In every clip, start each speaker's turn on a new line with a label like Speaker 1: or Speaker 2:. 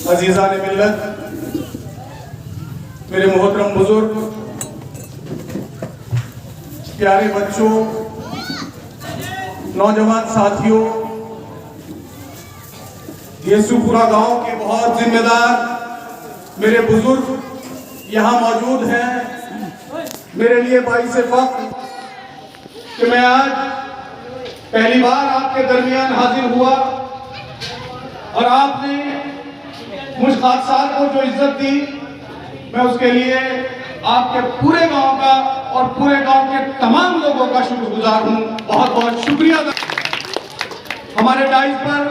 Speaker 1: अज़ीज़ान मिल्लत, मेरे मोहतरम बुजुर्ग, प्यारे बच्चों, नौजवान साथियों, येसूपुरा गांव के बहुत जिम्मेदार मेरे बुजुर्ग यहाँ मौजूद हैं। मेरे लिए बाइस फख्र कि मैं आज पहली बार आपके दरमियान हाजिर हुआ और आपने मुझ खादसार को जो इज्जत दी, मैं उसके लिए आपके पूरे गांव का और पूरे गांव के तमाम लोगों का शुक्रगुजार हूं। बहुत बहुत शुक्रिया। हमारे डाइस पर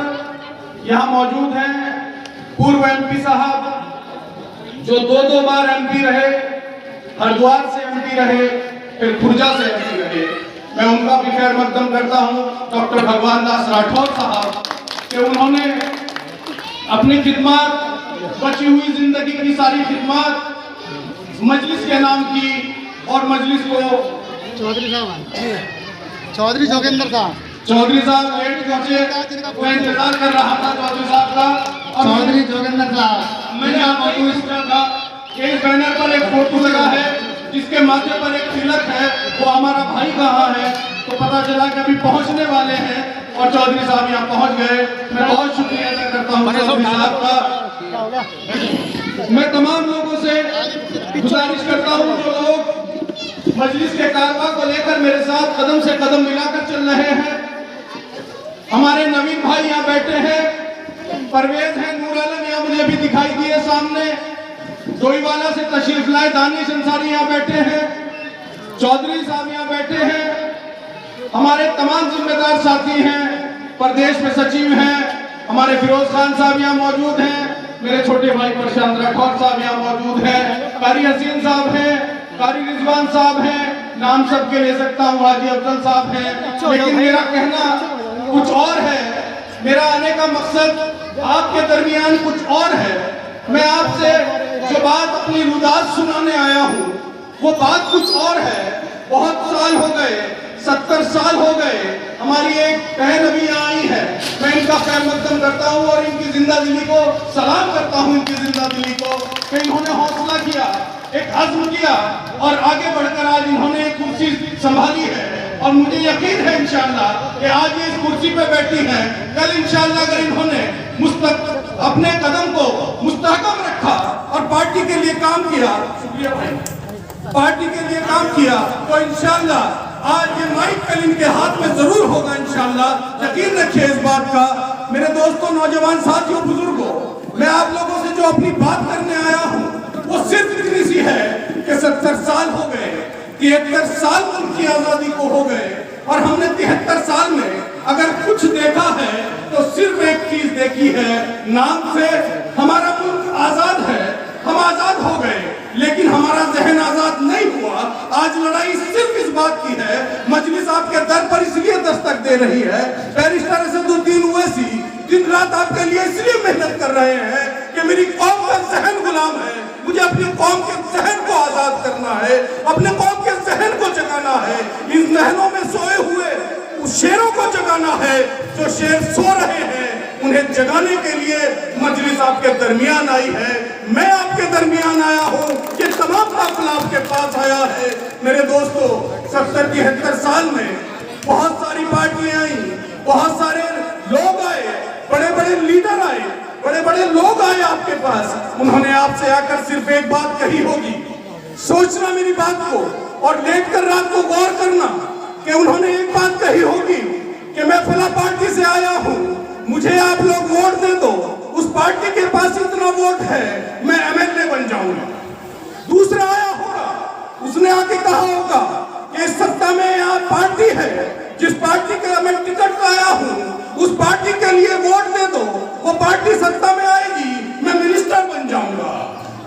Speaker 1: यहाँ मौजूद हैं पूर्व एमपी साहब जो दो बार एमपी रहे, हरिद्वार से एमपी रहे, फिर खुर्जा से एमपी रहे। मैं उनका भी खैर मकदम करता हूँ, डॉक्टर भगवान दास राठौर साहब, कि उन्होंने अपनी खिदमत, बची हुई जिंदगी की सारी खिदमत मजलिस के नाम की और मजलिस को चौधरी जोगेंद्र साहब लेट पहुंचे, मैं इंतजार कर रहा था चौधरी साहब का और चौधरी जोगेंद्र साहब। मैंने आपको इस तरह का इस बैनर पर एक फोटो लगा है जिसके माथे पर एक तिलक है, वो हमारा भाई कहाँ है, तो पता चला कि अभी पहुंचने वाले हैं और चौधरी साहब यहाँ पहुंच गए। मैं बहुत शुक्रिया अदा करता हूँ चौधरी साहब का। मैं तमाम लोगों से गुजारिश करता हूँ जो लोग मजलिस के कारवा को लेकर मेरे साथ कदम से कदम मिलाकर चल रहे हैं। हमारे नवीन भाई यहाँ बैठे हैं, परवेज हैं, नूर आलम यहाँ मुझे भी दिखाई दिए सामने, डोईवाला से तशरीफ लाए दानिश अंसारी यहाँ बैठे हैं, चौधरी साहब यहाँ बैठे हैं, हमारे तमाम जिम्मेदार साथी हैं, प्रदेश में सचिव हैं, हमारे फिरोज खान साहब यहाँ मौजूद हैं, मेरे छोटे भाई प्रशांत राठौर साहब यहाँ मौजूद हैं, कारी हसीन साहब हैं, कारी रिजवान साहब हैं, नाम सबके ले सकता हूँ, हाजी अफजल साहब हैं। लेकिन मेरा कहना कुछ और है, मेरा आने का मकसद आपके दरमियान कुछ और है। मैं आपसे जो बात अपनी रुदात सुनाने आया हूँ वो बात कुछ और है। बहुत साल हो गए, 70 साल हो गए, हमारी एक बहन अभी यहाँ आई है, मैं इनका खैर मकदम करता हूँ और इनकी जिंदा दिली को सलाम करता हूँ, इनकी जिंदा दिली को कि इन्होंने हौसला किया, एक अज़्म किया और आगे बढ़कर आज इन्होंने एक कुर्सी संभाली है। और मुझे यकीन है इंशाअल्लाह कि आज ये इस कुर्सी पे बैठी हैं, कल इंशाअल्लाह अगर इन्होंने अपने कदम को मुस्तहकम रखा और पार्टी के लिए काम किया, शुक्रिया भाई, पार्टी के लिए काम किया, तो इंशाअल्लाह आज ये माइक कल इनके हाथ में जरूर होगा इंशाअल्लाह। यकीन रखिए इस बात का। मेरे दोस्तों, नौजवान साथियों, बुजुर्गों, मैं आप लोगों से जो अपनी बात करने आया हूँ वो सिर्फ इतनी सी है कि 70 साल हो गए, 73 साल मुल्क की आजादी को हो गए और हमने 73 साल में अगर कुछ देखा है तो सिर्फ एक चीज देखी है, नाम से हमारा मुल्क आजाद है, हम आजाद हो गए, लेकिन हमारा जहन आजाद नहीं हुआ। आज लड़ाई सिर्फ इस बात की है, मजलिस आपके दर पर इसलिए दस्तक दे रही है, बैरिस्टर असदुद्दीन ओवैसी दिन रात आपके लिए इसलिए मेहनत कर रहे हैं कि मेरी कौम का जहन गुलाम है, मुझे अपनी कौम के जहन को आजाद करना है, अपने कौम के जहन को जगाना है, इन जहनों में सोए हुए उस शेरों को जगाना है जो शेर सो रहे हैं, उन्हें जगाने के लिए मजलिस आपके दरमियान आई है। मैं आपके दरमियान आया हूँ, ये तमाम काफिला आपके पास आया है। मेरे दोस्तों, 70-73 साल में बहुत सारी पार्टियां आई, बहुत सारे लोग आए, बड़े बड़े लीडर आए, बड़े बड़े लोग आए आपके पास। उन्होंने आपसे आकर सिर्फ एक बात कही होगी, सोचना मेरी बात को और लेटकर रात को गौर करना कि उन्होंने एक बात कही होगी कि मैं फला पार्टी से आया हूँ, मुझे आप लोग वोट दे दो, उस पार्टी के पास इतना वोट है, मैं एमएलए बन जाऊंगा। दूसरा आया होगा, उसने आके कहा होगा कि इस सत्ता में यहाँ पार्टी है, जिस पार्टी का मैं टिकट लाया हूँ उस पार्टी के लिए वोट दे दो, वो पार्टी सत्ता में आएगी, मैं मिनिस्टर बन जाऊंगा।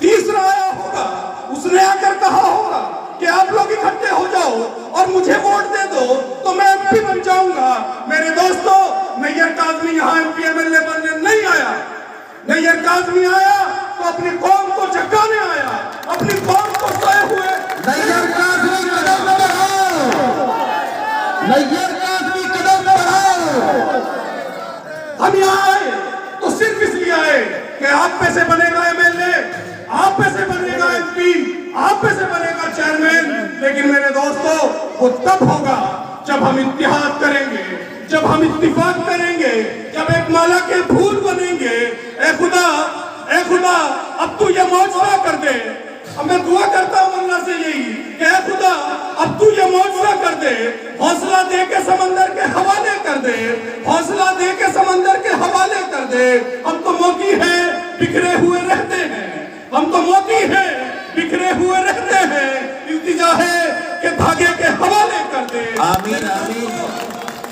Speaker 1: तीसरा आया होगा, उसने आकर कहा होगा कि आप लोग इकट्ठे हो जाओ और मुझे वोट दे दो तो मैं एमपी बन जाऊंगा। मेरे दोस्तों, नैयर काज़मी यहाँ एमपी एमएलए बनने नहीं आया, नैयर काज़मी आया तो वो अपनी कौम को जगाने आया, अपनी कौम को सोए हुए
Speaker 2: नैयर काज़मी कदम बढ़ाओ, नैयर काज़मी कदम बढ़ाओ।
Speaker 1: हम यहाँ आए तो सिर्फ इसलिए आए कि आप में से बनेगा एमएलए, आप में से बनेगा एमपी, आप में से बनेगा चेयरमैन। लेकिन मेरे दोस्तों, वो तब होगा जब हम इत्तेहाद करेंगे, जब हम इत्तिफाक करेंगे, जब एक माला के फूल बनेंगे। ए खुदा अब तू ये मौजूदा कर दे। अब मैं दुआ करता हूँ अल्लाह से यही कि ए खुदा अब तू ये मौजूदा कर दे, हौसला दे के समंदर के हवाले कर दे, हौसला दे के समंदर के हवाले कर दे। हम तो मोती हैं, बिखरे हुए रहते हैं, हम तो मोती हैं, बिखरे हुए रहते हैं। इल्तिजा है कि धागे के हवाले कर दे।
Speaker 2: आमीन आमीन।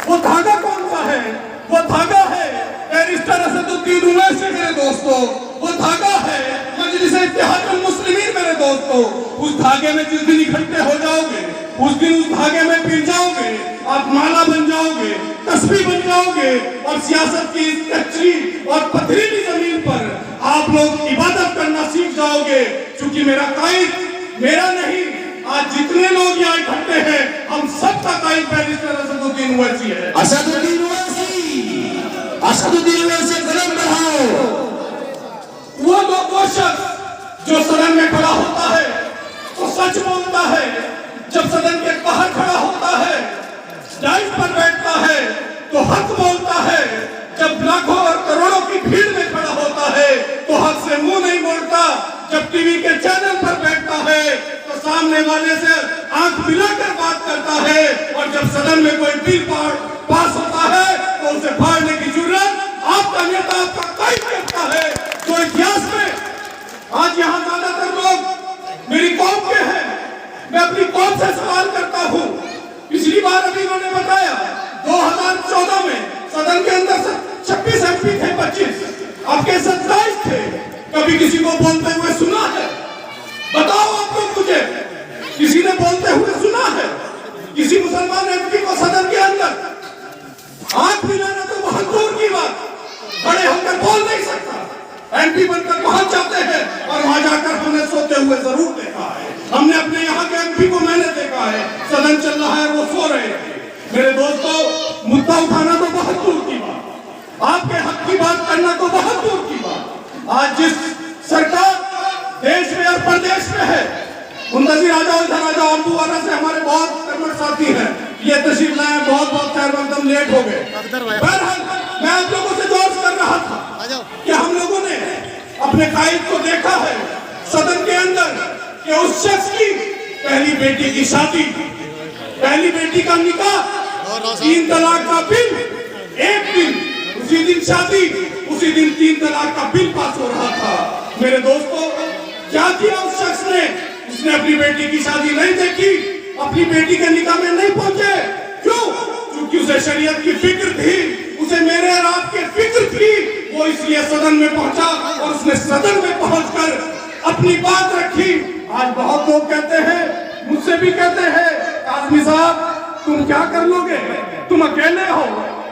Speaker 1: वो धागा कौन सा है? वो धागा है बैरिस्टर असदुद्दीन ओवैसी मेरे दोस्तों, वो धागा है मजलिस इत्तेहादुल मुस्लिमीन मेरे दोस्तों। उस धागे में जिस दिन इकट्ठे हो जाओगे, उस दिन उस धागे में पिल जाओगे, आप माला बन जाओगे, तस्बीह बन जाओगे और सियासत की इस कच्ची और पथरीली जमीन पर आप लोग इबादत करना सीख जाओगे। क्योंकि मेरा कायद मेरा नहीं, आज जितने लोग यहाँ इकट्ठे हैं, हम सबका कायद बैरिस्टर असदुद्दीन ओवैसी है।
Speaker 2: असदुद्दीन ओवैसी, असदुद्दीन ओवैसी कदम बढ़ाओ।
Speaker 1: वो शख्स जो सदन में खड़ा होता है तो सच बोलता है, जब सदन के बाहर खड़ा होता है, डाइस पर बैठता है तो हक बोलता है, जब लाखों और करोड़ों की भीड़ में खड़ा होता है तो हक से मुंह नहीं मोड़ता, जब टीवी के चैनल पर बैठता है तो सामने वाले से आंख मिलाकर बात करता है, और जब सदन में कोई बिल पास होता है तो उसे फाड़ने की जुर्रत आपका नेता, आपका कायद करता है। तो इतिहास में आज यहाँ ज्यादातर लोग मेरी कौम के हैं। मैं अपनी कौम से सवाल करता हूँ। पिछली बार अभी इन्होंने बताया 2014 में सदन के अंदर 26 एमपी थे, 25 आपके 27 थे। कभी किसी को बोलते हुए सुना है? बताओ आप लोग मुझे, किसी ने बोलते हुए सुना है किसी मुसलमान एमपी को सदन के अंदर? आंख मिलाना तो बहुत दूर की बात, खड़े होकर बोल नहीं सकता। एमपी बनकर पहुंच जाते हैं और वहां जाकर हमने सोते हुए जरूर देखा है। हमने अपने यहाँ के एमपी को मैंने देखा है, सदन चल रहा है वो सो रहे थे। मेरे दोस्तों, मुद्दा उठाना तो बहुत दूर की बात, आपके हक की बात करना तो बहुत दूर की बात। आज जिस सरकार देश में और प्रदेश में है, मुंतजिर आ जाओ, इधर आ जाओ, अम्बुवाला से हमारे बहुत कर्मठ साथी हैं, ये तशरीफ लाए, बहुत बहुत खैर एकदम लेट हो गए। बहरहाल मैं आप लोगों से जोर कर रहा था कि हम लोगों ने अपने कायद को देखा है सदन के अंदर कि उस शख्स की पहली बेटी की शादी, पहली बेटी का निकाह, 3 तलाक का बिल, एक दिन उसी दिन शादी, उसी दिन 3 तलाक का बिल पास हो रहा था। मेरे दोस्तों, क्या किया उस शख्स ने? उसने अपनी बेटी की शादी नहीं देखी, अपनी बेटी के निकाह में नहीं पहुंचे। क्यों? क्योंकि उसे शरीयत की फिक्र थी, उसे मेरे और आपके फिक्र थी। वो इसलिए सदन में पहुंचा और उसने सदन में पहुंचकर अपनी बात रखी। आज बहुत लोग कहते हैं, मुझसे भी कहते हैं, काज़मी साहब तुम क्या कर लोगे, तुम अकेले हो,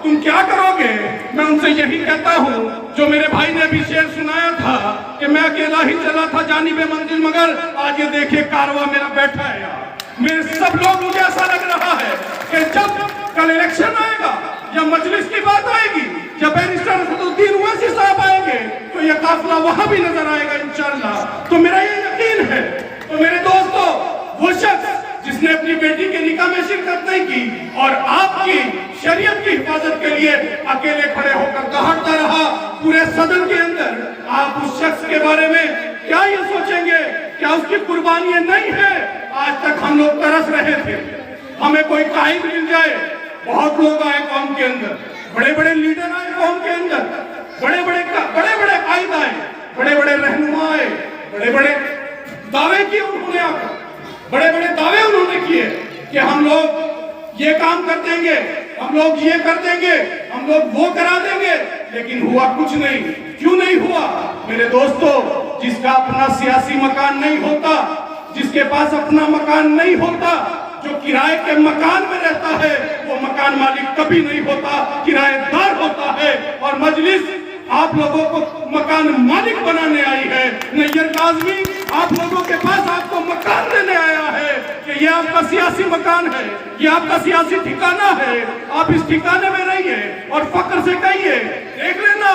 Speaker 1: तुम क्या करोगे? मैं उनसे यही कहता हूँ जो मेरे भाई ने अभी शेर सुनाया था कि मैं अकेला ही चला था जानिबे मंजिल, मगर आज ये देखिए कारवां मेरा बैठा है यार। मेरे सब लोग, मुझे ऐसा लग रहा है कि जब कल इलेक्शन आएगा या मजलिस की बात आएगी, जब बैरिस्टर असदुद्दीन ओवैसी साहब आएंगे तो ये काफिला वहां भी नजर आएगा इंशाअल्लाह। तो मेरा ये यकीन है। तो मेरे दोस्तों, वो शख्स जिसने अपनी बेटी के निकाह में शिरकत नहीं की और आपकी शरीयत की हिफाजत के लिए अकेले खड़े होकर दहाड़ता रहा पूरे सदन के अंदर, आप उस शख्स के बारे में क्या ये सोचेंगे? क्या उसकी कुर्बानी नहीं है? आज तक हम लोग तरस रहे थे हमें कोई कायद मिल जाए। बहुत लोग आए कौम के अंदर, बड़े बड़े लीडर आए कौम के अंदर, बड़े बड़े कायद आए, बड़े बड़े रहनुमा आए, बड़े बड़े दावे किए उन्होंने, आकर बड़े बड़े दावे उन्होंने किए कि हम लोग ये काम कर देंगे, हम लोग ये कर देंगे, हम लोग वो करा देंगे। लेकिन हुआ कुछ नहीं। क्यों नहीं हुआ? मेरे दोस्तों, जिसका अपना सियासी मकान नहीं होता, जिसके पास अपना मकान नहीं होता, जो किराए के मकान में रहता है, वो मकान मालिक कभी नहीं होता, किराएदार होता है। और मजलिस आप लोगों को मकान मालिक बनाने आई है। है। नैयर काज़मी आप लोगों के पास आपको मकान देने आया है कि ये आपका सियासी मकान है, ये आपका सियासी ठिकाना है, आप इस ठिकाने में रहिए और फक्र से कहिए। देख लेना,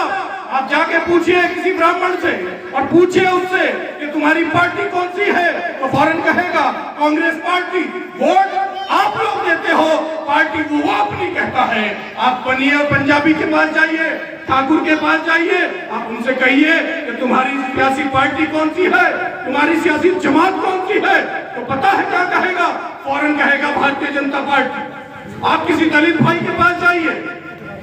Speaker 1: आप जाके पूछिए किसी ब्राह्मण से और पूछिए उससे कि तुम्हारी पार्टी कौन सी है, तो फौरन कहेगा कांग्रेस पार्टी। वोट आप लोग देते हो, पार्टी वो अपनी कहता है। आप बनिए पंजाबी के पास जाइए, ठाकुर के पास जाइए, आप उनसे कहिए कि तुम्हारी सियासी पार्टी कौन सी है, तुम्हारी सियासी जमात कौन सी है, तो पता है क्या कहेगा, फौरन कहेगा भारतीय जनता पार्टी। आप किसी दलित भाई के पास जाइए,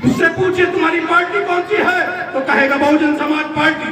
Speaker 1: उससे पूछिए तुम्हारी पार्टी कौन सी है, तो कहेगा बहुजन समाज पार्टी।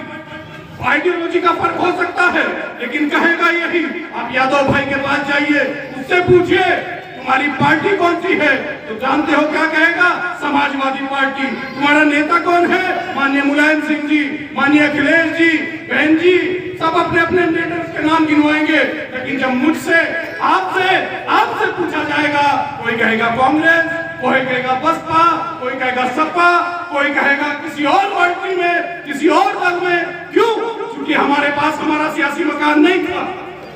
Speaker 1: आइडियोलॉजी का फर्क हो सकता है लेकिन कहेगा यही। आप यादव भाई के पास जाइए, उससे पूछिए तुम्हारी पार्टी कौन सी है, तो जानते हो क्या कहेगा, समाजवादी पार्टी। तुम्हारा नेता कौन है, माननीय मुलायम सिंह जी, माननीय अखिलेश जी, बहन जी, सब अपने अपने लीडर्स के नाम गिनवाएंगे। लेकिन जब मुझसे आपसे पूछा जाएगा, कोई कहेगा कांग्रेस, कोई कहेगा बसपा, कोई कहेगा सपा, कोई कहेगा किसी और पार्टी में, किसी और दल में। क्यों? क्योंकि हमारे पास हमारा सियासी मकान नहीं था,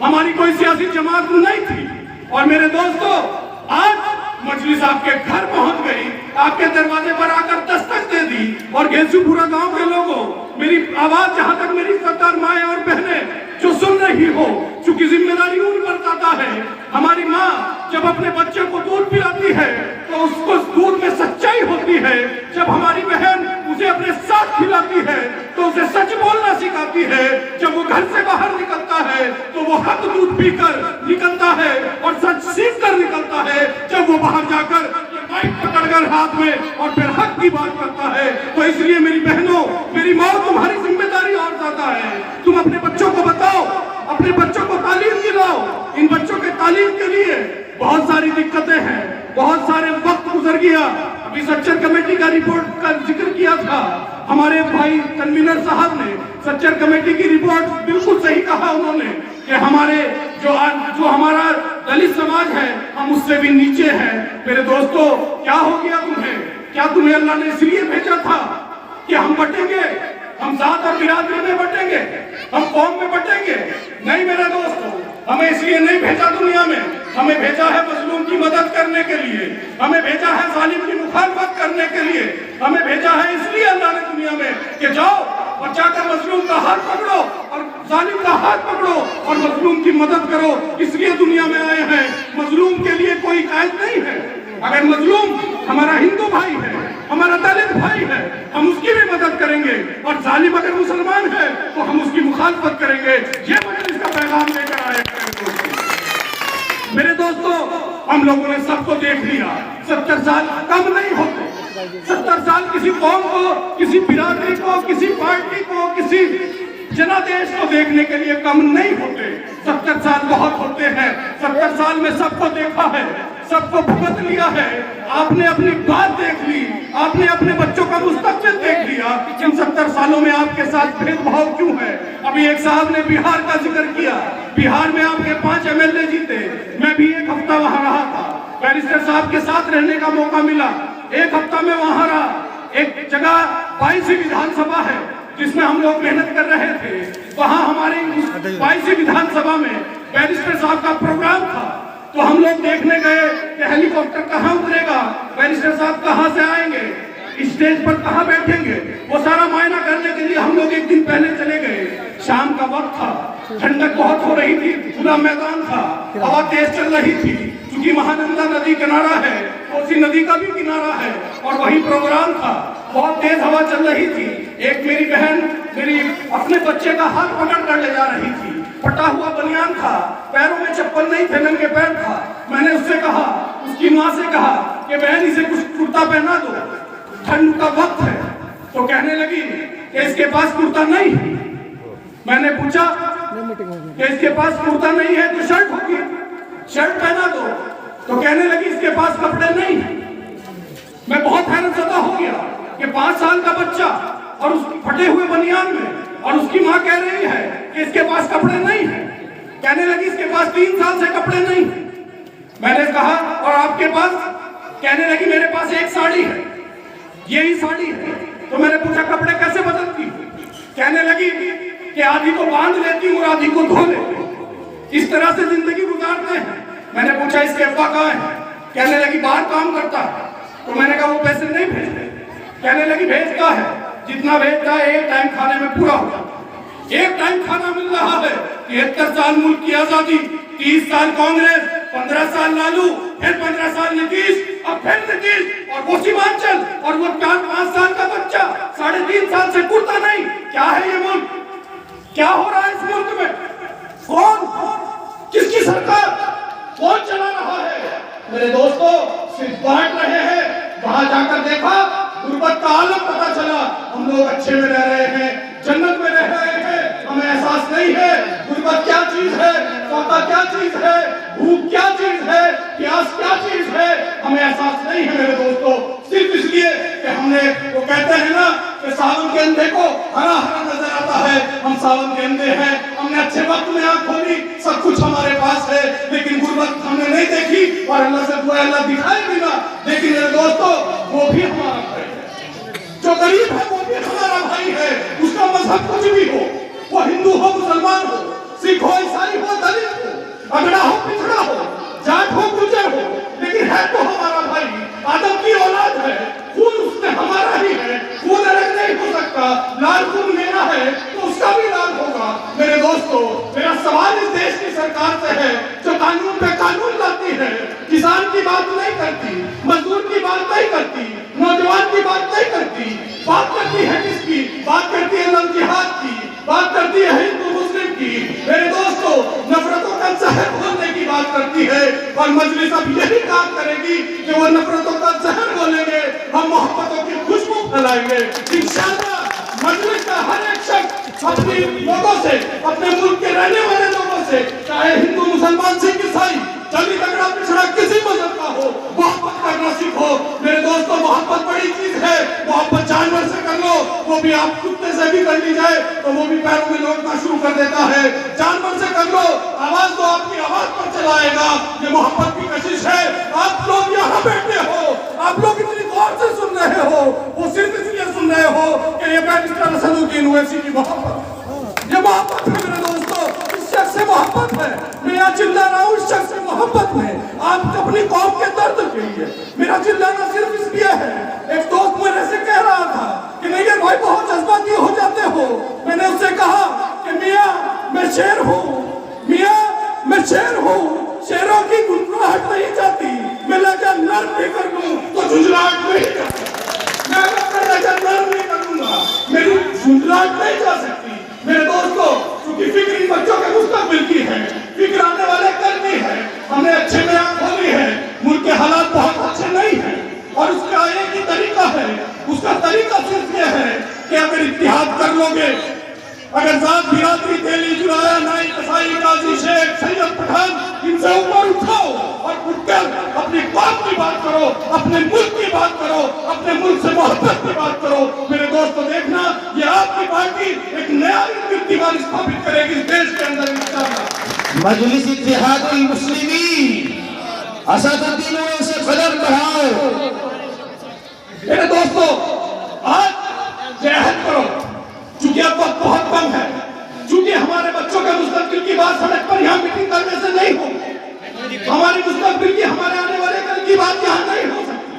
Speaker 1: हमारी कोई सियासी जमात नहीं थी। और मेरे दोस्तों, आज मजलिस आपके घर पहुंच गई, आपके दरवाजे पर आकर दस्तक दे दी। और घेसूपुरा गांव के लोगों, मेरी आवाज जहां तक मेरी सरदार माएं और बहनें जो सुन रही हो, चूंकि जिम्मेदारी उन पर जाता है। हमारी माँ जब अपने बच्चे को दूध पिलाती है तो उसको दूध में सच्चाई होती है। जब हमारी बहन उसे अपने साथ खिलाती है तो उसे सच बोलना सिखाती है। जब वो घर से बाहर निकलता है तो वो हक दूध पीकर निकलता है और सच सीख कर निकलता है। जब वो बाहर जाकर माइक पकड़कर हाथ में और फिर हक की बात करता है। तो इसलिए मेरी बहनों, मेरी माँ, तुम्हारी जिम्मेदारी और ज्यादा है। तुम अपने बच्चों को बताओ, अपने बच्चों को तालीम दिलाओ। इन बच्चों के तालीम के लिए बहुत सारी दिक्कतें हैं, बहुत सारे वक्त गुजर गया। अभी सच्चर कमेटी का रिपोर्ट का जिक्र किया था हमारे भाई कन्वीनर साहब ने। सच्चर कमेटी की रिपोर्ट बिल्कुल सही कहा उन्होंने कि हमारे जो हमारा दलित समाज है, हम उससे भी नीचे हैं। मेरे दोस्तों, क्या हो गया तुम्हें? क्या तुम्हें अल्लाह ने इसलिए भेजा था कि हम बटेंगे, हम जात और बिरादरी में बटेंगे, हम कौम में बटेंगे? नहीं मेरे दोस्तों, हमें इसलिए नहीं भेजा दुनिया में। हमें भेजा है मजलूम की मदद करने के लिए, हमें भेजा है जालिम की मुखालफत करने के लिए, हमें भेजा है इसलिए अल्लाह ने दुनिया में कि जाओ और जाकर मजलूम का हाथ पकड़ो और जालिम का हाथ पकड़ो और मजलूम की मदद करो। इसलिए दुनिया में आए हैं। मजलूम के लिए कोई कायद नहीं है। अगर मजलूम हमारा हिंदू भाई है, हमारा दलित भाई है, हम उसकी भी मदद करेंगे। और जालिम अगर मुसलमान है तो हम उसकी मुखालफत करेंगे। ये मजलिस का पैगाम लेकर आए हैं। मेरे दोस्तों, हम लोगों ने सबको देख लिया। 70 साल कम नहीं होते। 70 साल किसी कौम को, किसी बिरादरी को, किसी पार्टी को, किसी जनादेश को देखने के लिए कम नहीं होते। 70 साल बहुत होते हैं। 70 साल में सबको देखा है, सबको भुगत लिया है। आपने अपनी बात देख ली, आपने अपने बच्चों का मुस्तकबिल देख लिया। इन 70 सालों में आपके साथ भेदभाव क्यों है? अभी एक साहब ने बिहार का जिक्र किया। बिहार में आपके 5 MLA जीते। मैं भी एक हफ्ता वहां रहा था, बैरिस्टर साहब के साथ रहने का मौका मिला। एक हफ्ता में वहां रहा। एक जगह 22वीं विधानसभा है जिसमें हम लोग मेहनत कर रहे थे। वहां हमारी 22वीं विधानसभा में बैरिस्टर साहब का प्रोग्राम था। तो हम लोग देखने गए कि हेलीकॉप्टर कहाँ उतरेगा, बैरिस्टर साहब कहाँ से आएंगे, स्टेज पर कहाँ बैठेंगे, वो सारा मायना करने के लिए हम लोग एक दिन पहले चले गए। शाम का वक्त था, ठंडक बहुत हो रही थी, खुला मैदान था, हवा तेज चल रही थी। क्योंकि महानंदा नदी किनारा है, कोसी नदी का भी किनारा है और वही प्रोग्राम था। बहुत तेज हवा चल रही थी। एक मेरी बहन मेरी अपने बच्चे का हाथ पकड़ कर ले जा रही थी। फटा हुआ बनियान था, पैरों में चप्पल नहीं थे, नंगे पैर था। मैंने उससे कहा, उसकी माँ से कहा कि बहन इसे कुछ कुर्ता पहना दो, ठंड का वक्त है। तो कहने लगी कि इसके पास कुर्ता नहीं है। मैंने पूछा कि इसके पास कुर्ता नहीं है तो शर्ट होगी, शर्ट पहना दो। तो कहने लगी इसके पास कपड़े नहीं है। मैं बहुत हैरानज़दा हो गया कि 5 साल का बच्चा और उसकी फटे हुए बनियान में, और उसकी माँ कह रही है कि इसके पास कपड़े नहीं है। कहने लगी इसके पास 3 साल से कपड़े नहीं है। मैंने कहा और आपके पास? कहने लगी मेरे पास एक साड़ी है, यही साड़ी है। तो मैंने पूछा कपड़े कैसे बदलती? कहने लगी कि आधी को बांध लेती हूँ और आधी को धो लेती हूँ। इस तरह से जिंदगी गुजारते हैं। मैंने पूछा इसके अब्बा कहाँ है? कहने लगी बाहर काम करता है। तो मैंने कहा वो पैसे नहीं भेजते। कहने लगी भेजता है, जितना भेजता है एक टाइम खाने में पूरा हो जाता। एक टाइम खाना मिल रहा है। 73 साल मुल्क की आजादी, 30 साल कांग्रेस, 15 साल लालू, फिर 15 साल नीतीश, अब फिर नीतीश और वो सीमांचल और वो 4-5 साल का बच्चा 3.5 साल से कुर्ता नहीं। क्या है ये मुल्क? क्या हो रहा है इस मुल्क में? कौन, किसकी सरकार, कौन चला रहा है? मेरे दोस्तों, सिर्फ बांट रहे हैं। वहां जाकर देखा, गुर्बत का आलम पता चला। हम लोग अच्छे में रह रहे हैं, जन्नत में रह रहे हैं, हमें एहसास नहीं है गुर्बत क्या चीज है, फाका क्या चीज है, भूख क्या चीज है, प्यास क्या चीज है, हमें एहसास नहीं है मेरे दोस्तों। सिर्फ इसलिए कि हमने, वो कहते हैं ना कि सावन के अंधे को हरा हरा नजर आता है, हम सावन के अंधे हैं। हमने अच्छे वक्त में आंख खोली, सब कुछ हमारे पास है, लेकिन गुर्बत हमने नहीं देखी और अल्लाह से दुआ, अल्लाह दिखाई भी ना। लेकिन मेरे दोस्तों, वो भी हमारा भाई है, जो गरीब है वो भी हमारा भाई है। उसका मजहब कुछ भी हो, वो हिंदू हो, मुसलमान हो, सिख हो, ईसाई हो, दलित हो, अगड़ा हो, पिछड़ा हो, जाट हो, गुजर हो, लेकिन है तो हमारा भाई। आदम की औलाद है, खून उसने हमारा ही है, खून अलग नहीं हो सकता। लाल खून मेरा है तो उसका भी लाल होगा। मेरे दोस्तों, मेरा सवाल इस देश की सरकार से है, जो कानून पे कानून लाती है, किसान की बात नहीं करती, मजदूर की बात नहीं करती, नौजवान की बात नहीं करती, बात करती है किसकी? बात करती है लव जिहाद की, बात करती है हिंदू मुस्लिम की। मेरे दोस्तों, नफरतों का जहर बोलने की बात करती है और मजलिस अब यही काम करेगी कि वो नफरतों का जहर बोलेंगे, हम मोहब्बतों की खुशबू फैलाएंगे। इंशाअल्लाह मजलिस का हर एक शख्स अपने लोगों से, अपने मुल्क के रहने वाले लोगों से, चाहे हिंदू, मुसलमान, सिख, ईसाई, दलित, अगड़ा, पिछड़ा, किसी मजहब का हो, मोहब्बत करना सीखो। मेरे दोस्तों, मोहब्बत बड़ी चीज है। मोहब्बत जानवर से कर लो, वो भी आप कुत्ते से भी कर ली जाए तो वो भी पैरों में लौटना शुरू कर देता है। जानवर से कर लो, आवाज तो आपकी आवाज पर चलाएगा। ये मोहब्बत की कशिश है। आप लोग यहाँ बैठे हो, आप लोग इतनी गौर से सुन रहे हो, वो सिर्फ इसलिए सुन रहे हो कि ये बैरिस्टर असदुद्दीन ओवैसी की मोहब्बत, ये मोहब्बत है मेरे दोस्तों, इस शख्स से मोहब्बत है। मैं यहाँ चिल्ला रहा हूँ, इस शख्स से मोहब्बत है। आप अपनी कौम के दर्द के लिए, मेरा चिल्लाना सिर्फ इसलिए है। एक दोस्त मेरे से कह रहा था कि नहीं भाई बहुत जज्बाती हो जाते हो। मैंने उससे कहा कि मियाँ मैं शेर हूँ, मियाँ मैं शेर हूँ, शेरों की गुनगुनाहट नहीं जाती। मैं लगा नर्म भी कर लूँ तो झुंझलाहट नहीं जाती। मैं अपना लगा नर्म नहीं करूँगा, मेरी झुंझलाहट नहीं जा सकती। मेरे दोस्तों, क्योंकि फिक्र इन बच्चों के मुस्तकबिल की है, फिक्र आने वाले कल की है। हमने अच्छे में आंख खोली है, मुल्क के हालात बहुत अच्छे नहीं है और उसका एक ही तरीका है। उसका तरीका सिर्फ ये है कि अगर इत्तेहाद कर लोगे, अगर जात बिरादरी, तेली, जुराया, नाई, कसाई, गाजी, शेख, सैयद, पठान, इनसे ऊपर उठाओ और उठकर अपनी कौम की बात करो, अपने मुल्क की बात करो, अपने मुल्क से मोहब्बत की बात करो। मेरे दोस्तों, देखना ये आपकी पार्टी एक नया कीर्तिमान स्थापित करेगी इस देश के अंदर इंशाअल्लाह।
Speaker 2: मजलिस इत्तेहादुल मुस्लिमीन असदुद्दीन ओवैसी कदम बढ़ाओ।
Speaker 1: मेरे दोस्तों, आज जहद करो, चूंकि अब वक्त बहुत कम है, चूंकि हमारे बच्चों के मुस्तकबिल की बात सड़क पर यहाँ मीटिंग करने से नहीं होगी, हमारी मुस्तकबिल की, हमारे आने वाले कल की बात यहाँ नहीं हो सकती।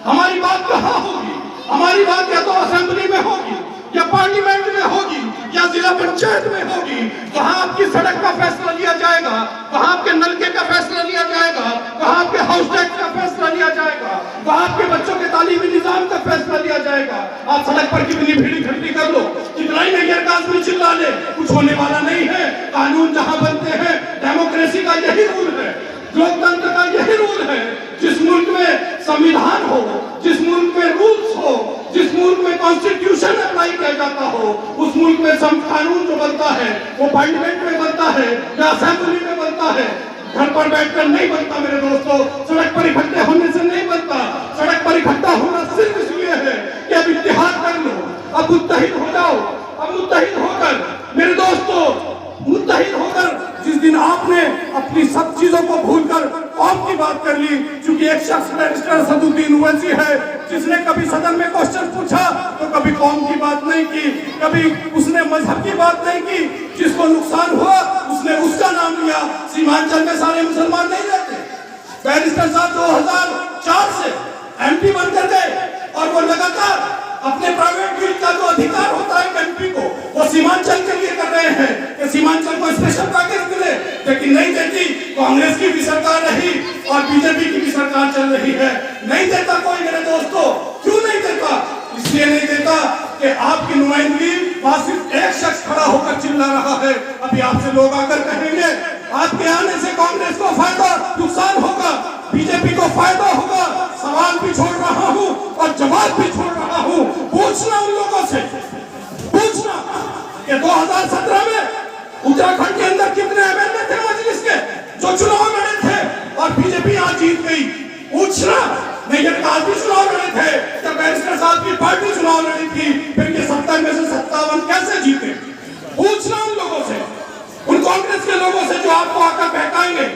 Speaker 1: हमारी बात कहाँ होगी? हमारी बात या तो असेंबली में होगी, या पार्लियामेंट में होगी, या जिला पंचायत में होगी। वहाँ आपकी सड़क का फैसला लिया जाएगा, वहाँ आपके नलके का फैसला लिया जाएगा, वहाँ आपके हाउस टैक्स का फैसला लिया जाएगा, वहाँ आपके बच्चों के तालीमी निजाम का फैसला लिया जाएगा। आप सड़क पर कितनी भीड़ इकट्ठी कर लो, कितना ही नैयर का आदमी चिल्ला ले, कुछ होने वाला नहीं है। कानून जहाँ बनते हैं, डेमोक्रेसी का यही रूल है, लोकतंत्र का यही रूल है। जिस मुल्क में संविधान हो, जिस मुल्क में रूल्स हो, जिस मुल्क में कॉन्स्टिट्यूशन अप्लाई किया जाता हो, उस मुल्क में कानून जो बनता है वो पार्लियामेंट में बनता है या असेंबली में बनता है, घर पर बैठकर नहीं बनता। मेरे दोस्तों, सड़क पर इकट्ठे होने से नहीं बनता। सड़क पर इकट्ठा होना सिर्फ इसलिए है कि अब इत्तेहाद कर लो, अब मुत्तहिद हो जाओ। अब मुत्तहिद होकर मेरे दोस्तों, मुत्तहिद होकर जिस दिन आपने अपनी सब चीजों को भूलकर कौम की बात कर ली, क्योंकि एक शख्स बैरिस्टर असदुद्दीन ओवैसी है जिसने कभी सदन में क्वेश्चन पूछा तो कभी कौम की बात नहीं की, कभी उसने मजहब की बात नहीं की। जिसको नुकसान हुआ उसने उसका नाम लिया। सीमांचल में सारे मुसलमान नहीं रहते। बैरिस्टर साहब 2004 से MP बनकर गए और वो लगातार अपने प्राइवेट बिल का जो अधिकार होता है MP को, वो सीमांचल के लिए कर रहे हैं कि सीमांचल को स्पेशल पैकेज मिले, लेकिन नहीं देती। कांग्रेस की भी सरकार रही और बीजेपी की भी सरकार चल रही है, नहीं देता कोई मेरे दोस्तों। क्यों नहीं देता? इसलिए नहीं देता कि आपकी नुमाइंदगी वहां सिर्फ एक शख्स खड़ा होकर चिल्ला रहा है। अभी आपसे लोग आकर कहेंगे आपके आने से कांग्रेस को फायदा नुकसान होगा, बीजेपी को फायदा होगा। सवाल भी छोड़ रहा हूं और जवाब भी छोड़ रहा हूं। पूछना उन लोगों से, पूछना कि 2017 में उत्तराखंड के अंदर कितने MLA थे मजलिस के जो चुनाव लड़े थे और बीजेपी आज जीत गई। पूछना नहीं है, आज भी चुनाव लड़े थे जब बैरिस्टर साहब की पार्टी चुनाव लड़ी थी, फिर ये 70 में से 57 कैसे जीते? पूछना उन लोगों से, उन कांग्रेस के लोगों से जो आपको आकर बहकाएंगे।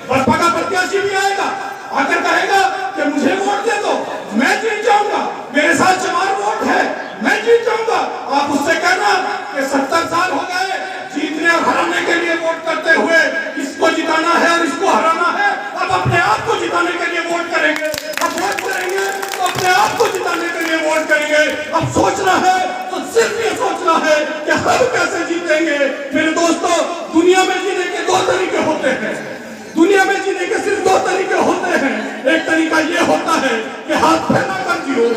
Speaker 1: बसपा का प्रत्याशी भी आएगा, आकर कहेगा कि मुझे वोट दे दो, मैं जीत जाऊंगा, मेरे साथ 4 वोट है, मैं जीत जाऊंगा। आप उससे कहना कि 70 साल हो गए जीतने और हराने के लिए वोट करते हुए, इसको जिताना है और इसको हराना है। अब अपने आप को जिताने के लिए वोट करेंगे, अब वोट करेंगे तो अपने आप को जिताने के लिए वोट करेंगे। अब सोचना है तो सिर्फ ये सोचना है कि हम कैसे जीतेंगे। मेरे दोस्तों, दुनिया में जीने के 2 तरीके होते हैं। दुनिया में जीने के सिर्फ 2 तरीके होते हैं। एक तरीका ये होता है कि हाथ फैला कर जियो,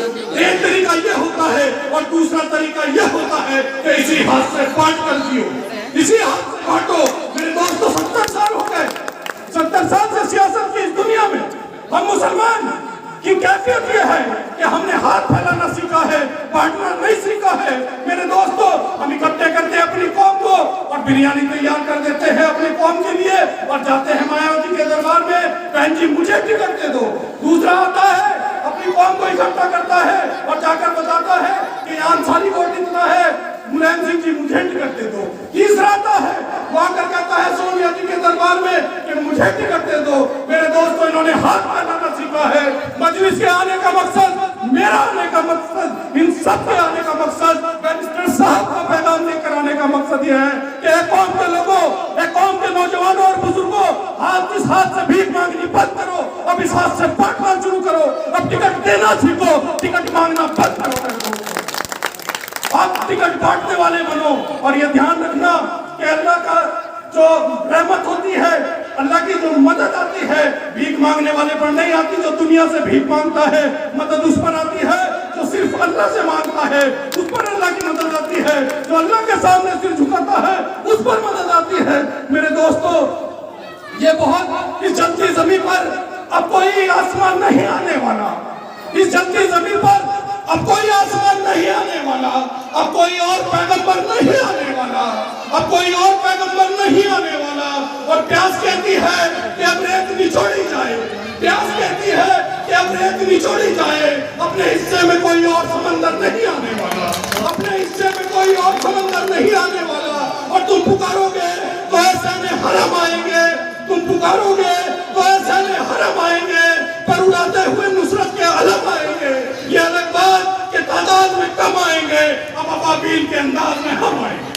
Speaker 1: एक तरीका ये होता है और दूसरा तरीका ये होता है कि इसी हाथ से बांट कर जियो, इसी हाथ से बांटो। मेरे दोस्तों, 70 साल हो गए, 70 साल से सियासत की इस दुनिया में हम मुसलमान की कैफियत यह है कि हमने हाथ फैलाना सीखा है, बांटना नहीं सीखा है। मेरे दोस्तों, हम इकट्ठे करते हैं अपनी कौम को और बिरयानी तैयार कर देते हैं अपनी कौम के लिए और जाते हैं मायावती के दरबार में, बहन जी मुझे टिकट दे दो। दूसरा आता है अपनी कौम को इकट्ठा करता है और जाकर बताता है कि अंसारी वोट इतना है, मुलायम सिंह जी मुझे टिकट दे दो। तीसरा आता है, वो आकर कहता है सोनिया जी के दरबार में कि मुझे टिकट दे दो। मेरे दोस्तों, इन्होंने हाथ फैलाना सीखा है। मजलिस के आने का मकसद, मेरा आने का मकसद, इन सब के आने का मकसद, बैरिस्टर साहब का पैगाम लेकर आने का मकसद यह है कि एक कौम के लोगों, एक कौम के नौजवानों और बुजुर्गों, हाथ इस हाथ से भीख मांगनी बंद करो, अब इस हाथ से बांटना शुरू करो। अब टिकट देना सीखो, टिकट मांगना बंद करो। आप टिकट बांटने वाले बनो और ये ध्यान रखना कि अल्लाह का जो रहमत होती है, अल्लाह की जो मदद आती है, भीख मांगने वाले पर नहीं आती। जो दुनिया से भीख मांगता है, मदद उस पर आती है जो सिर्फ अल्लाह से मांगता है, उस पर अल्लाह की मदद आती है। जो अल्लाह के सामने सिर झुकाता है, उस पर मदद आती है। मेरे दोस्तों, ये बहुत इस जलती जमीन पर अब कोई आसमान नहीं आने वाला। इस जलती जमीन पर अब कोई आसमान नहीं आने वाला, अब कोई और पैगंबर नहीं आने वाला, अब कोई और पैगंबर नहीं आने वाला। और प्यास कहती है कि अब रेत निचोड़ी जाए, प्यास कहती है कि अब रेत निचोड़ी जाए। अपने हिस्से में कोई और समंदर नहीं आने वाला, अपने हिस्से में कोई और समंदर नहीं आने वाला। और तुम पुकारोगे तो ऐसे में हरम आएंगे, तुम पुकारोगे तो ऐसे में हरम आएंगे, पर उड़ाते हुए नुसरत के अलम आएंगे। ये अलग बात कि तादाद में कम आएंगे, अब अबाबील के अंदाज में हम आएंगे।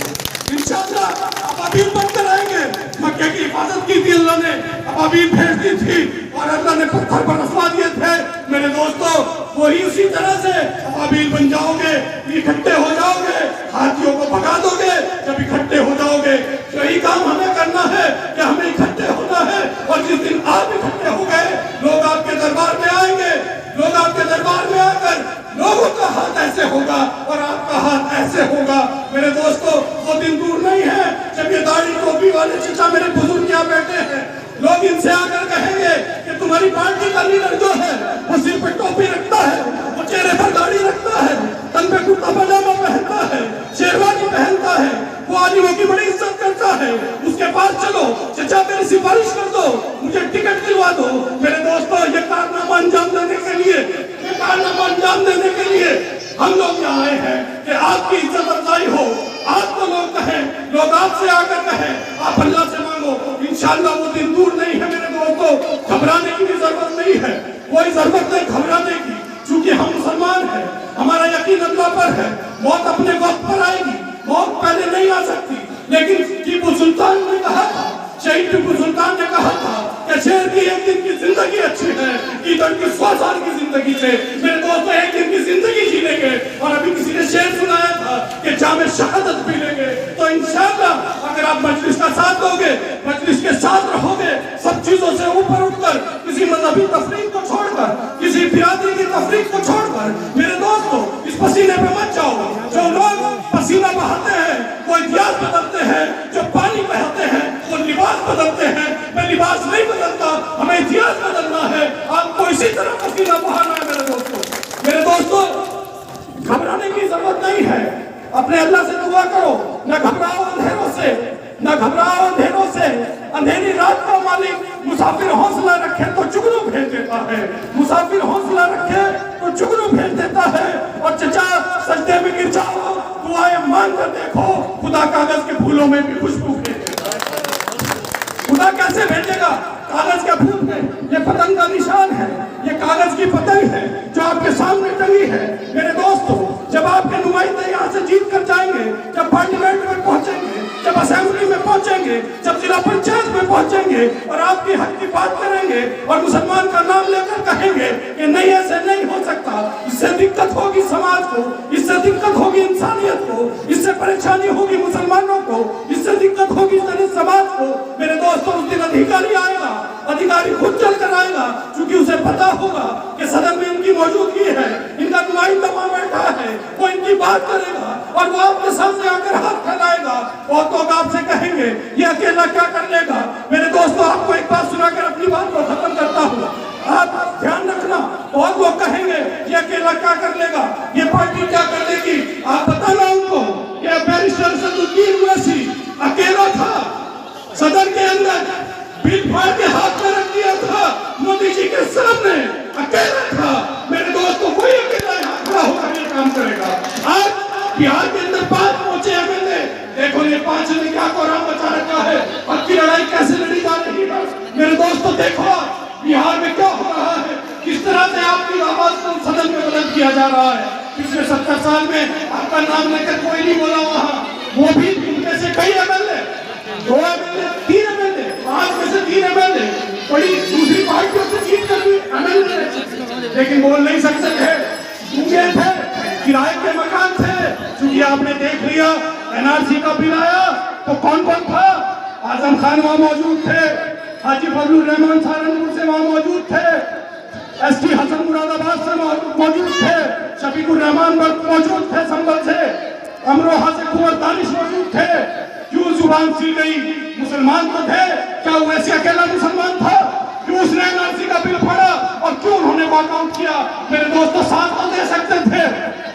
Speaker 1: इंशाअल्लाह अबाबील बनकर आएंगे। मक्के की हिफाजत की थी अल्लाह ने, अबाबील भेज दी थी और अल्लाह ने पत्थर बरसवा दिए थे। मेरे दोस्तों, वही उसी तरह से अबाबील बन जाओगे, इकट्ठे हो जाओगे, हाथियों को भगा दोगे। जब इकट्ठे हो जाओगे, यही काम हमें करना है कि हमें इकट्ठे होना है। और जिस दिन आप इकट्ठे हो गए, लोग आपके दरबार में आएंगे, लोग आपके दरबार में आकर लोगों का हाथ ऐसे होगा और आपका हाथ ऐसे होगा। मेरे दोस्तों, वो दिन दूर नहीं है जब ये दाढ़ी टोपी वाले चचा मेरे बुजुर्ग यहाँ बैठे हैं, लोग इनसे आकर कहेंगे कि तुम्हारी पार्टी का लीडर जो है वो सिर पे टोपी रखता है, वो चेहरे पर दाढ़ी रखता है, तन पे कुर्ता पजामा पहनता है, शेरवानी पहनता है, वो आलिमों की बड़ी इज्जत करता है। उसके पास चलो, चचा मेरी सिफारिश कर दो, मुझे टिकट दिलवा दो। मेरे दोस्तों, ये कारनामा अंजाम देने के लिए, ये कारनामा अंजाम देने के लिए हम लोग यहाँ आए हैं कि आपकी इज्जत अफजाई हो, आपको लोग कहें, लोग आपसे आकर कहें आप अल्लाह से मांगो। इंशाअल्लाह वो दिन दूर नहीं है। मेरे दोस्तों, घबराने की भी जरूरत नहीं है, कोई जरूरत नहीं घबराने की। क्योंकि हम मुसलमान हैं, हमारा यकीन अल्लाह पर है। मौत अपने वक्त पर आएगी, मौत पहले नहीं आ सकती। लेकिन टीपू सुल्तान ने कहा था, शहीद टीपू सुल्तान ने कहा था कि शेर की एक दिन की जिंदगी अच्छी है, ईदर की 100 साल की जिंदगी से। मेरे दोस्तों, एक दिन की जिंदगी जी लेंगे। और अभी किसी ने शेर सुनाया था कि जामे शहादत पी लेंगे। तो इंशाअल्लाह अगर आप मजलिस का साथ दोगे, मजलिस के साथ रहोगे, सब चीजों से ऊपर उठकर, किसी मजहबी तफरीक को छोड़कर, किसी बिरादरी की तफरीक को छोड़कर, मेरे दोस्तों इस पसीने पे मत जाओ। जो लोग पसीना बहाते हैं वो इतिहास बदलते हैं, जो पानी बहाते हैं वो लिबास बदलते हैं। मैं लिबास नहीं बदलता, हमें इतिहास बदलना है। आपको इसी तरह पसीना बहाना है मेरे दोस्तों। मेरे दोस्तों, घबराने की जरूरत नहीं है। अपने अल्लाह से दुआ करो, न घबराओ अंधेरों से, न घबराओ अंधेरों से। अंधेरी रात को मालिक मुसाफिर हौसला रखे तो जुगनू भेज देता है, मुसाफिर हौसला रखे तो जुगनू भेज देता है। और चचा सजदे में गिर जाओ, दुआएं मांग कर देखो, खुदा कागज के फूलों में भी खुशबू भेज देता है। खुदा कैसे भेजेगा? कागज के फूल में। ये पतंग का निशान है, ये कागज की पतंग है जो आपके सामने टंगी है। मेरे दोस्तों, जब आपके नुमाइंदे यहाँ से जीत कर जाएंगे, जब पार्लियामेंट में पहुंचेंगे, जब असेंबली में पहुंचेंगे, जब जिला पंचायत में पहुंचेंगे और आपकी हक की बात करेंगे और मुसलमान का नाम लेकर कहेंगे कि नहीं, ऐसे नहीं हो सकता, इससे दिक्कत होगी समाज को, इससे दिक्कत होगी इंसानियत को, इससे परेशानी होगी मुसलमानों को, इससे दिक्कत होगी दलित समाज को। मेरे दोस्तों, उस दिन अधिकारी आएगा, अधिकारी खुद चल कर आएगा, क्योंकि उसे पता होगा कि सदन में इनकी मौजूदगी है, इनका नुमाइंदा वहां बैठा है, वो इनकी बात करेगा और वो आपके सामने आकर हाथ फैलाएगा। बहुत लोग आपसे कहेंगे ये अकेला क्या कर लेगा। मेरे दोस्तों, आपको एक बात सुनाकर अपनी बात को खत्म करता हूँ। आप ध्यान रखना, बहुत लोग कहेंगे ये अकेला क्या कर लेगा, ये पार्टी क्या कर देगी। आप बताना उनको कि बैरिस्टर सदुद्दीन ओवैसी अकेला था, सदन के अंदर बिल फाड़ के हाथ में रख दिया था, मोदी जी के सामने अकेला था। मेरे दोस्तों, कोई अकेला यहाँ खड़ा होकर ये काम करेगा। आज बिहार के अंदर 5 पहुंचे एमएलए, देखो ये 5 ने क्या कोराम बचा रखा है, हक की लड़ाई कैसे लड़ी जा रही है। मेरे दोस्तों, देखो बिहार में क्या हो रहा है, किस तरह से आपकी आवाज को सदन में बुलंद किया जा रहा है। पिछले 70 साल में आपका नाम लेकर कोई नहीं बोला वहां, वो भी उनमें से कई एमएलए, 2 एमएलए, 3 एमएलए, 5 में से 3 एमएलए बड़ी दूसरी पार्टियों से जीत कर भी एमएलए, लेकिन बोल नहीं सकते थे, गूंगे थे, किराए के मकान थे। क्योंकि आपने देख लिया एनआरसी का बिल आया तो कौन कौन था? आजम खान वहां मौजूद थे, हाजी फजलुर रहमान सहारनपुर से वहां मौजूद थे, एसटी हसन मुरादाबाद से मौजूद थे, शफीकुर रहमान मौजूद थे संभल से, अमरोहा से कुंवर दानिश मौजूद थे। क्यों जुबान सी गई? मुसलमान तो थे, क्या ओवैसी अकेला मुसलमान था? क्यों उसने एनआरसी का बिल पढ़ा और क्यों उन्होंने वॉकआउट किया? मेरे दोस्तों, साथ तो दे सकते थे,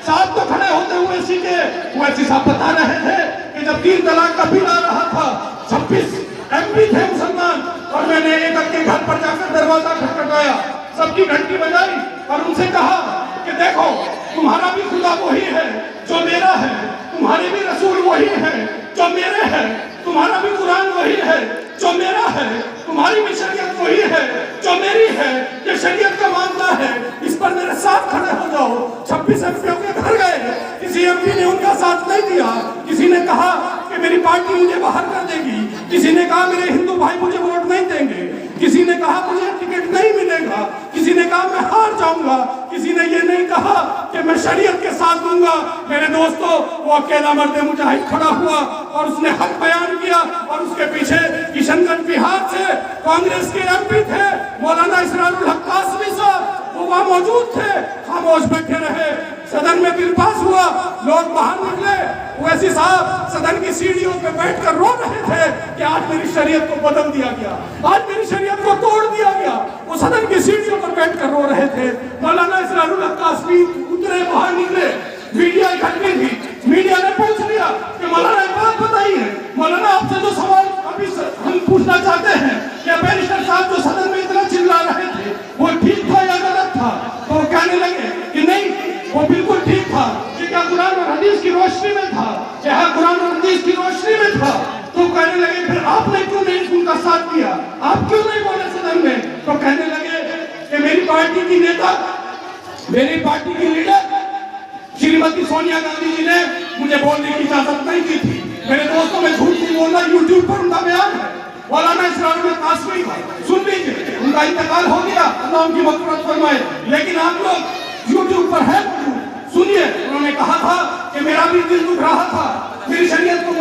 Speaker 1: साथ तो खड़े होते ओवैसी के। ओवैसी साहब बता रहे थे कि जब 3 तलाक का बिल आ रहा था, 26 एमपी थे मुसलमान, और मैंने एक के घर पर जाकर दरवाजा खटखटाया, सबकी घंटी बजाई और उनसे कहा कि देखो, तुम्हारा भी खुदा वही है जो मेरा है, तुम्हारे भी रसूल वही है जो मेरे हैं, तुम्हारा भी कुरान वही है जो मेरा है, तुम्हारी भी शरीयत वही है जो मेरी है। ये शरीयत का मामला है, इस पर मेरे साथ खड़े हो जाओ। 26 एमपीओं के घर गए, किसी एमपी ने उनका साथ नहीं दिया। किसी ने कहा कि मेरी पार्टी मुझे बाहर कर देगी, किसी ने कहा मेरे हिंदू भाई मुझे वोट नहीं देंगे, किसी ने कहा मुझे टिकट नहीं मिलेगा, किसी ने कहा मैं हार जाऊंगा, किसी ने ये नहीं कहा कि मैं शरीयत के साथ दूंगा। मेरे दोस्तों, वो अकेला मर्द मुजाहिद खड़ा हुआ और उसने हक बयान किया, और उसके पीछे किशनगंज बिहार से कांग्रेस के एमपी थे मौलाना इसरारुल हक कासमी साहब, वो वहां मौजूद थे, खामोश बैठे रहे। सदन में बिल पास हुआ, लोग बाहर निकले, ओवैसी साहब सदन की सीढ़ियों पे बैठकर रो रहे थे कि आज मेरी शरीयत को बदल दिया गया, आज मेरी शरीयत को तोड़ दिया गया। वो सदन की सीढ़ियों पर बैठकर रो रहे थे। मौलाना इसरारुल हक कासमी उतरे, बाहर निकले, मीडिया इकट्ठी थी, मीडिया ने पूछ लिया कि मौलाना एक बात बताइए, मौलाना आपसे जो सवाल अभी हम पूछना चाहते हैं कि बैरिस्टर साहब जो सदन में इतना चिल्ला रहे थे वो ठीक था या गलत था? तो वो कहने लगे कि नहीं, वो बिल्कुल ठीक था, कि क्या कुरान और हदीस की रोशनी में था, क्या कुरान और हदीस की रोशनी में था। तो कहने लगे फिर आपने क्यों नहीं उनका साथ दिया, आप क्यों नहीं बोले सदन में? तो कहने लगे कि मेरी पार्टी की नेता मेरी पार्टी की लीडर श्रीमती सोनिया गांधी जी ने मुझे बोलने की इजाजत नहीं दी थी। मेरे दोस्तों में झूठ नहीं बोलना, यूट्यूब पर उनका बयान है। मौलाना इस्लाम कासमी सुन लीजिए, उनका इंतकाल हो गया, अल्लाह उनकी मग़फ़िरत फरमाए, लेकिन आप लोग यूट्यूब पर है, सुनिए। उन्होंने कहा था कि मेरा भी दिल दुख रहा था, मेरी शरीयत को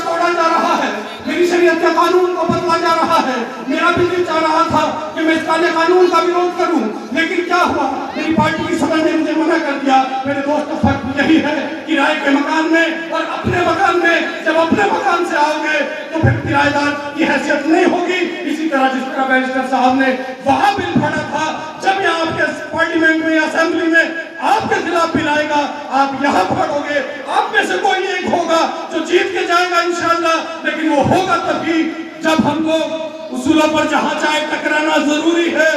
Speaker 1: तोड़ा जा रहा है, मेरी शरीयत के कानून को बदला जा रहा है, मेरा भी दिल चाह रहा था कि मैं इस काले कानून का विरोध करूं, लेकिन क्या हुआ, मेरी पार्टी की सदर ने मुझे मना कर दिया। मेरे दोस्तों, फर्क यही है किराए के मकान में और अपने मकान में। जब अपने मकान से आओगे तो फिर किराएदार की हैसियत नहीं होगी। इसी तरह जिस तरह बैरिस्टर साहब ने वहां बिल फाड़ा था, जब यहाँ आपके पार्लियामेंट में, असेंबली में आपके खिलाफ बिल आएगा, आप यहाँ फाड़ोगे। आप में से कोई एक होगा जो जीत के जाएगा इंशाअल्लाह, लेकिन वो होगा तभी जब हम लोग उसूलों पर जहां जाए टकराना जरूरी है,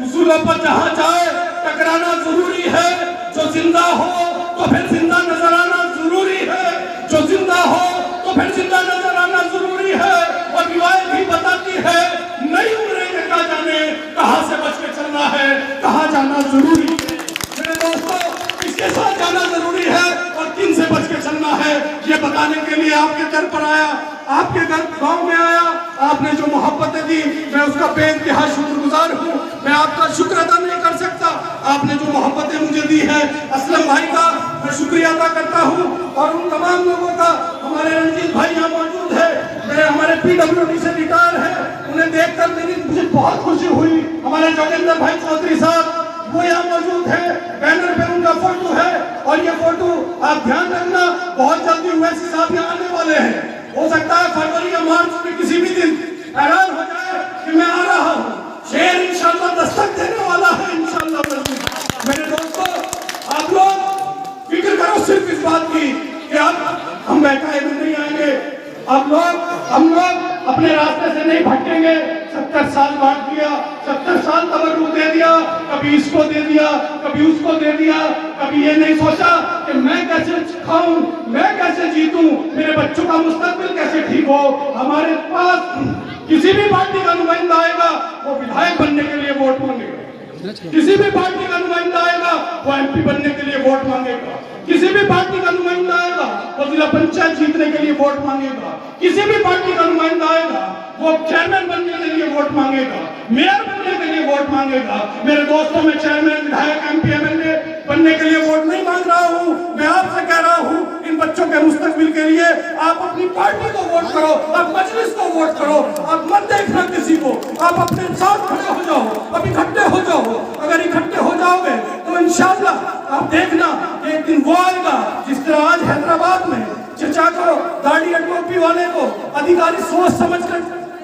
Speaker 1: उसूलों पर जहां जाए टकराना जरूरी है। जो जिंदा हो तो फिर जिंदा नजर आना जरूरी है, जो जिंदा हो तो फिर जिंदा नजर आना जरूरी है। और रिवायत भी बताती है, नई उम्रें में क्या जाने कहां से बच के चलना है, कहां जाना जरूरी है। मेरे दोस्तों, किसके साथ जाना जरूरी है और किन से बच के चलना है, ये बताने के लिए आपके दर पर आया, आपके घर गांव में आया। आपने जो मोहब्बतें दी, मैं उसका बेइंतहा शुक्रगुजार हूँ। मैं आपका शुक्र अदा नहीं कर सकता। आपने जो मोहब्बतें मुझे दी है, असलम भाई का मैं शुक्रिया अदा करता हूँ, और उन तमाम लोगों का। हमारे रंजीत भाई यहाँ मौजूद है, मेरे हमारे PWD से रिटायर है, उन्हें देखकर मुझे बहुत खुशी हुई। हमारे जोगिंदर भाई चौधरी साहब वो यहाँ मौजूद है, बैनर पे उनका फोटो है, और ये फोटो आप ध्यान रखना, बहुत जल्दी ओवैसी साहब यहाँ आने वाले हैं। हो सकता है फरवरी या मार्च में किसी भी दिन ऐलान हो जाए कि मैं आ रहा हूँ। शेर इंशाअल्लाह दस्तक देने वाला है इंशाअल्लाह। मेरे दोस्तों, आप लोग फिक्र करो सिर्फ इस बात की कि अब हम बहकाए में नहीं आएंगे। हम लोग अपने रास्ते से नहीं भटकेंगे। 70 साल बांट दिया, 70 साल तबर्रुक दे दिया, कभी इसको दे दिया, कभी उसको दे दिया, कभी ये नहीं सोचा कि मैं कैसे खाऊं, मैं कैसे जीतूं, मेरे बच्चों का मुस्तकबिल कैसे ठीक हो। हमारे पास किसी भी पार्टी का नुमाइंदा आएगा, वो विधायक बनने के लिए वोट मांगेगा। किसी भी पार्टी का नुमाइंदा आएगा, वो MP बनने के लिए वोट मांगेगा। किसी भी पार्टी का नुमाइंदा आएगा, वो जिला पंचायत जीतने के लिए वोट मांगेगा। किसी भी पार्टी का नुमाइंदा आएगा, वो चेयरमैन बनने के लिए वोट मांगेगा, मेयर बनने के लिए वोट मांगेगा। मेरे दोस्तों, मैं चेयरमैन, विधायक, MP, MLA बनने के लिए वोट नहीं मांग रहा हूँ। मैं आपसे कह रहा हूँ, इन बच्चों के मुस्तकबिल के लिए आप अपनी पार्टी को वोट करो, आप मजलिस को वोट करो। आप मत देखना किसी को, आप अपने साथ खड़े हो जाओ, अब इकट्ठे हो जाओ। अगर इकट्ठे हो जाओगे तो इंशाअल्लाह आप देखना एक दिन वो आएगा, जिस तरह आज हैदराबाद में चचा को, दाढ़ी और टोपी वाले को अधिकारी सोच समझ कर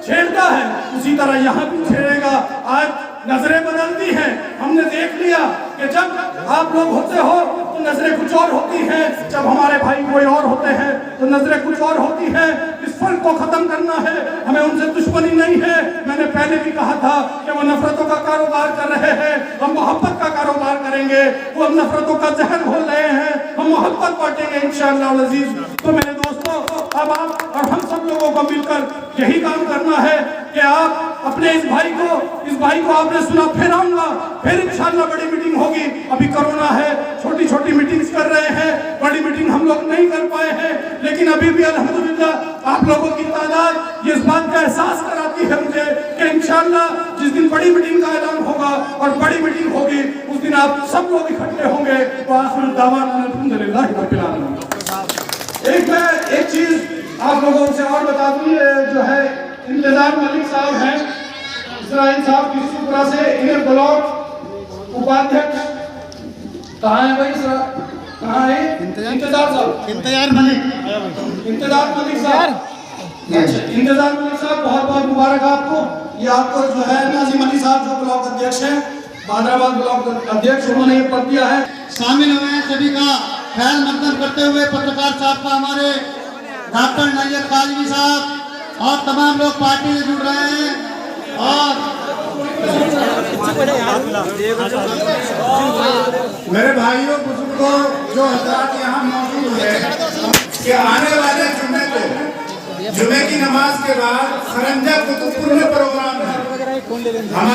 Speaker 1: छेड़ता है, उसी तरह यहाँ भी छेड़ेगा। आज नजरें बदलती हैं। हमने देख लिया कि जब आप लोग होते हो तो नजरें कुछ और होती हैं, जब हमारे भाई कोई और होते हैं तो नजरें कुछ और होती हैं। इस फर्क को खत्म करना है, हमें उनसे दुश्मनी नहीं है। मैंने पहले भी कहा था कि वो नफरतों का कारोबार कर रहे हैं, हम मोहब्बत का कारोबार करेंगे। वो नफरतों का जहर घोल रहे हैं, हम मोहब्बत बांटेंगे इंशाअल्लाह अज़ीज़। तो मेरे दोस्तों, अब आप और हम सब लोगों को मिलकर यही काम करना है कि आप अपने इस भाई को आपने सुना, फिर आऊंगा, फिर इंशाअल्लाह बड़ी मीटिंग होगी। अभी कोरोना है, छोटी छोटी मीटिंग्स कर रहे हैं, बड़ी मीटिंग हम लोग नहीं कर पाए हैं, लेकिन अभी भी अल्हम्दुलिल्लाह आप लोगों की तादाद ये इस बात का एहसास कराती है मुझे कि इंशाअल्लाह जिस दिन बड़ी मीटिंग का ऐलान होगा और बड़ी मीटिंग होगी, उस दिन आप सब लोग इकट्ठे होंगे। तो आखिर दावाना अल्हम्दुलिल्लाह रब्बिल आलमीन। एक चीज आप लोगों से और बता दूं, जो है इंतजार मलिक साहब हैं, इसराइल साहब किशनपुरा से, इन्हें ब्लॉक उपाध्यक्ष। कहाँ है भाई सर, कहाँ है इंतजार साहब?
Speaker 3: इंतजार मलिक
Speaker 1: साहब, इंतजार मलिक साहब, बहुत बहुत मुबारक आपको। ये आपको जो है नाजिम अली साहब जो ब्लॉक अध्यक्ष हैं, बादराबाद ब्लॉक अध्यक्ष, उन्होंने ये पद दिया है।
Speaker 3: शामिल हुए हैं सभी का ख्याल मकदम करते हुए पत्रकार साहब का, हमारे डॉक्टर नैयर काजमी साहब और तमाम लोग पार्टी से जुड़ रहे हैं। और
Speaker 2: मेरे भाइयों बुजुर्गों, जो हजरात यहाँ मौजूद है, कि आने वाले जुम्मे को, जुम्मे की नमाज के बाद खरंजा कुतुबपुर में प्रोग्राम है।